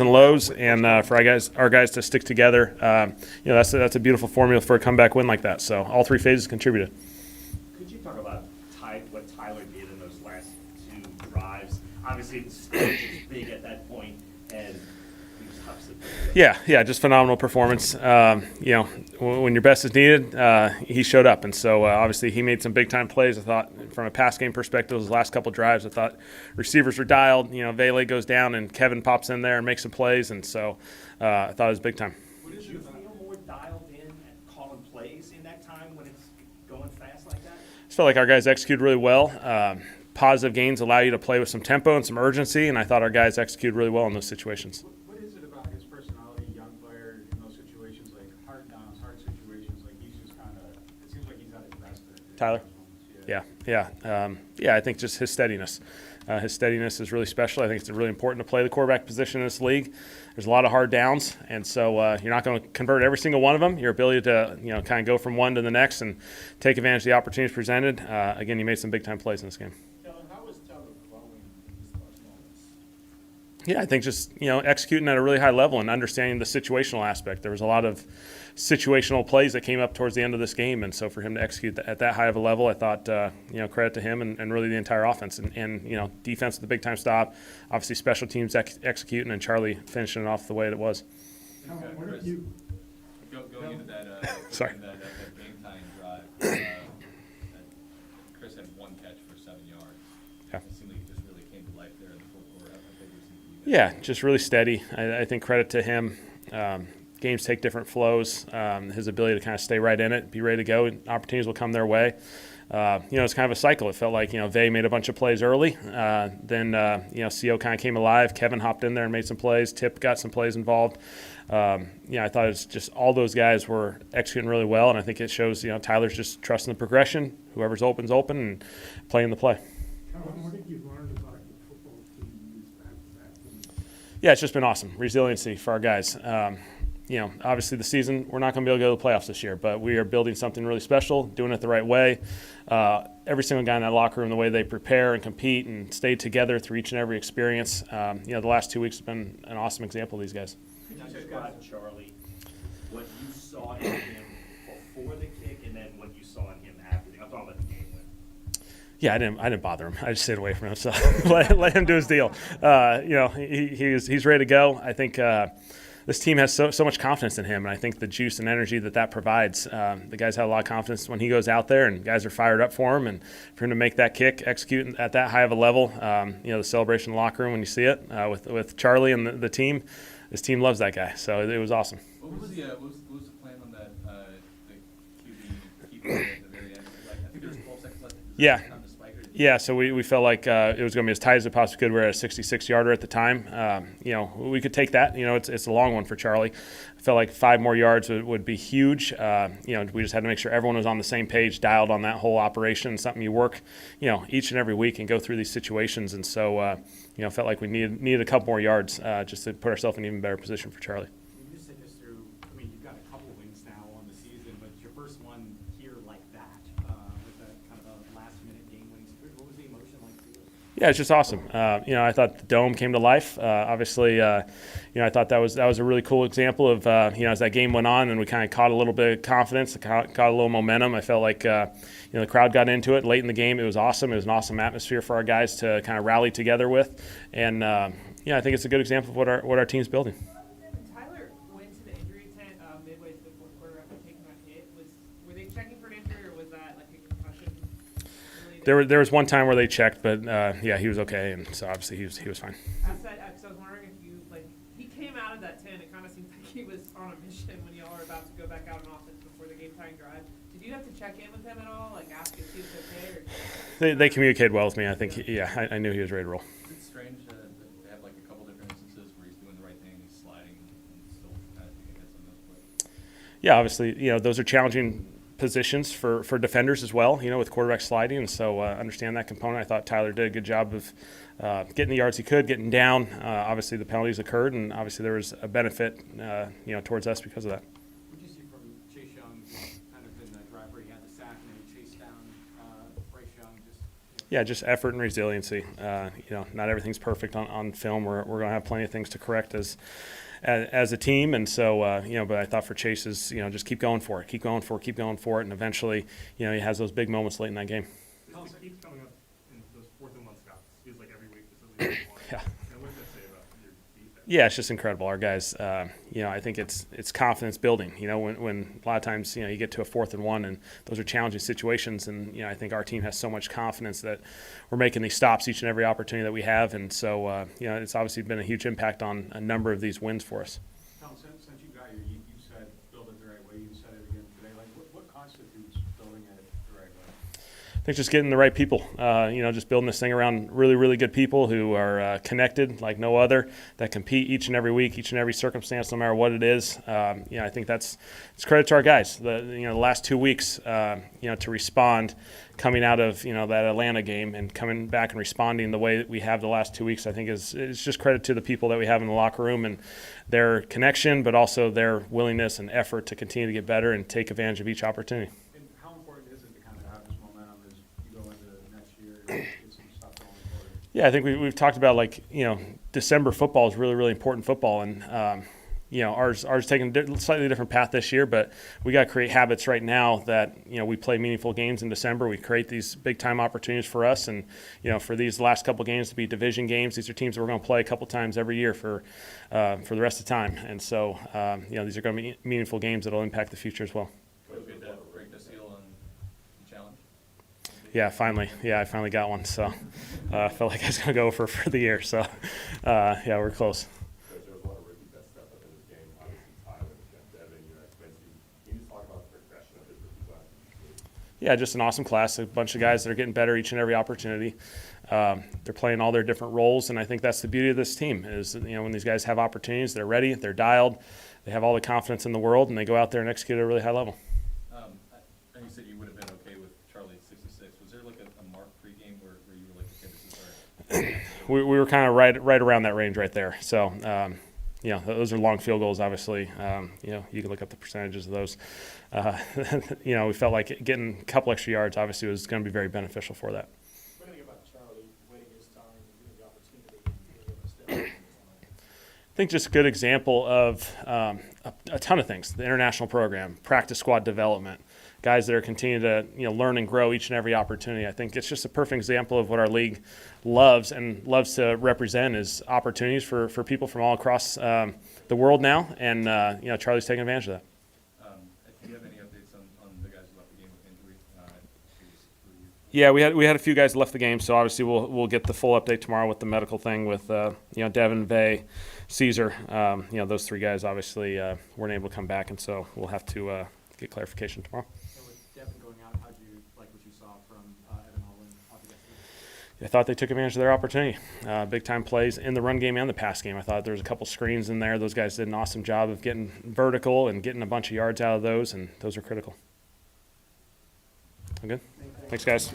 and lows, and for our guys to stick together, that's a beautiful formula for a comeback win like that. So all three phases contributed. Could you talk about what Tyler did in those last two drives? Obviously, the stage is big at that point, and he was obviously Yeah, just phenomenal performance. When your best is needed, he showed up, and so obviously he made some big time plays. I thought from a pass game perspective, those last couple drives, I thought receivers were dialed. Vele goes down, and Kevin pops in there and makes some plays, and so I thought it was big time. Did you feel more dialed in and calling plays in that time when it's going fast like that? I just felt like our guys executed really well. Positive gains allow you to play with some tempo and some urgency, and I thought our guys executed really well in those situations. What is it about his personality, young player, in those situations, like hard downs, hard situations, like he's just kind of, it seems like he's at his best. Tyler? Yeah. I think just his steadiness. His steadiness is really special. I think it's really important to play the quarterback position in this league. There's a lot of hard downs, and so you're not going to convert every single one of them. Your ability to kind of go from one to the next and take advantage of the opportunities presented. Again, he made some big time plays in this game. Kellen, how was Tyler growing in these clutch moments? Yeah, I think just executing at a really high level and understanding the situational aspect. There was a lot of situational plays that came up towards the end of this game, and so for him to execute at that high of a level, I thought credit to him and really the entire offense and defense with the big time stop, obviously special teams executing, and Charlie finishing it off the way it was. Chris, going into that Sorry. that game time drive, Chris had one catch for 7 yards. Yeah. It seemed like he just really came to life there in the fourth quarter. Yeah, just really steady. I think credit to him. Games take different flows. His ability to kind of stay right in it, be ready to go, and opportunities will come their way. It's kind of a cycle. It felt like, Vay made a bunch of plays early. Then CO kind of came alive. Kevin hopped in there and made some plays. Tip got some plays involved. I thought it was just all those guys were executing really well, and I think it shows, Tyler's just trusting the progression. Whoever's open, and playing the play. What did you learn about the football team these back-to-back? Yeah, it's just been awesome. Resiliency for our guys. Obviously the season, we're not going to be able to go to the playoffs this year, but we are building something really special, doing it the right way. Every single guy in that locker room, the way they prepare and compete and stay together through each and every experience. The last 2 weeks have been an awesome example of these guys. Could you describe, Charlie, what you saw in him before the kick and then what you saw in him after? I'm talking about the game win. Yeah, I didn't bother him. I just stayed away from him. So let him do his deal. He's ready to go. I think this team has so much confidence in him, and I think the juice and energy that provides. The guys have a lot of confidence when he goes out there, and guys are fired up for him. And for him to make that kick, execute at that high of a level, the celebration in the locker room when you see it with Charlie and the team. This team loves that guy, so it was awesome. What was the plan on that the QB at the very end? I think there was 12 seconds left. Yeah. Yeah, so we felt like it was going to be as tight as it possibly could. We were at a 66-yarder at the time. We could take that. It's a long one for Charlie. I felt like 5 more yards would be huge. We just had to make sure everyone was on the same page, dialed on that whole operation. Something you work, each and every week and go through these situations. And so, felt like we needed a couple more yards just to put ourselves in an even better position for Charlie. Can you just take us through, you've got a couple wins now on the season, but your first one here like that, with that kind of a last-minute game-winning spirit, what was the emotion like for you? Yeah, it's just awesome. I thought the Dome came to life. Obviously, I thought that was a really cool example of, as that game went on and we kind of caught a little bit of confidence, caught a little momentum. I felt like, the crowd got into it late in the game. It was awesome. It was an awesome atmosphere for our guys to kind of rally together with. And, I think it's a good example of what our team's building. Tyler went to the injury tent midway through the fourth quarter after taking that hit. Were they checking for an injury, or was that like a concussion? There was one time where they checked, but he was okay, and so obviously he was fine. I was wondering if he came out of that tent. It kind of seemed like he was on a mission when y'all were about to go back out on offense before the game tying drive. Did you have to check in with him at all, like ask if he was okay? Or? They communicated well with me. I think I knew he was ready to roll. Is it strange to have like a couple different instances where he's doing the right thing, he's sliding, and still kind of taking hits on those plays? Yeah, obviously, those are challenging positions for defenders as well, with quarterback sliding, and so understand that component. I thought Tyler did a good job of getting the yards he could, getting down. Obviously, the penalties occurred, and obviously there was a benefit, towards us because of that. What did you see from Chase Young, kind of in the drive where he had the sack and then he chased down Bryce Young, just Yeah, just effort and resiliency. Not everything's perfect on film. We're going to have plenty of things to correct as a team, and so but I thought for Chase's, just keep going for it, and eventually, he has those big moments late in that game. It keeps coming up in those 4th and 1 scouts. It feels like every week there's at least one. Yeah. And what does that say about your defense? Yeah, it's just incredible. Our guys, I think it's confidence building. When a lot of times, you get to a 4th and 1, and those are challenging situations, and I think our team has so much confidence that we're making these stops each and every opportunity that we have, and so it's obviously been a huge impact on a number of these wins for us. Tom, since you got here, you said build it the right way. You said it again today. Like, what constitutes building it the right way? I think just getting the right people, just building this thing around really, really good people who are connected like no other, that compete each and every week, each and every circumstance, no matter what it is. I think it's credit to our guys. The last 2 weeks, to respond coming out of, that Atlanta game and coming back and responding the way that we have the last 2 weeks, I think is just credit to the people that we have in the locker room and their connection, but also their willingness and effort to continue to get better and take advantage of each opportunity. And how important is it to kind of have this momentum as you go into next year and get some stuff going forward? Yeah, I think we've talked about December football is really, really important football, and ours taking a slightly different path this year, but we got to create habits right now that we play meaningful games in December. We create these big time opportunities for us, and for these last couple games to be division games. These are teams that we're going to play a couple times every year for the rest of the time, and so these are going to be meaningful games that'll impact the future as well. Coach, we had to break the seal on the challenge. Yeah, finally. Yeah, I finally got one. So I felt like I was going to go for the year. So we're close. There was a lot of rookies that stepped up in this game. Obviously, Tyler, Devin, Quincy. Can you just talk about the progression of this rookie class? Yeah, just an awesome class. A bunch of guys that are getting better each and every opportunity. They're playing all their different roles, and I think that's the beauty of this team is, when these guys have opportunities, they're ready, they're dialed, they have all the confidence in the world, and they go out there and execute at a really high level. And you said you would have been okay with Charlie at 66. Was there like a mark pregame where you were like, okay, this is our We were kind of right around that range right there. So, those are long field goals, obviously. You can look up the percentages of those. We felt like getting a couple extra yards, obviously, was going to be very beneficial for that. What do you think about Charlie waiting his time and giving the opportunity to step up in his line? I think just a good example of a ton of things. The international program, practice squad development, guys that are continuing to learn and grow each and every opportunity. I think it's just a perfect example of what our league loves to represent is opportunities for people from all across the world now, and Charlie's taking advantage of that. Do you have any updates on the guys who left the game with injury? Yeah, we had a few guys left the game, so obviously we'll get the full update tomorrow with the medical thing with Devin, Vay, Caesar. Those 3 guys obviously weren't able to come back, and so we'll have to get clarification tomorrow. And with Devin going out, how'd you like what you saw from Evan Holland off the yesterday? I thought they took advantage of their opportunity. Big time plays in the run game and the pass game. I thought there was a couple screens in there. Those guys did an awesome job of getting vertical and getting a bunch of yards out of those, and those are critical. I'm good? Thanks, guys.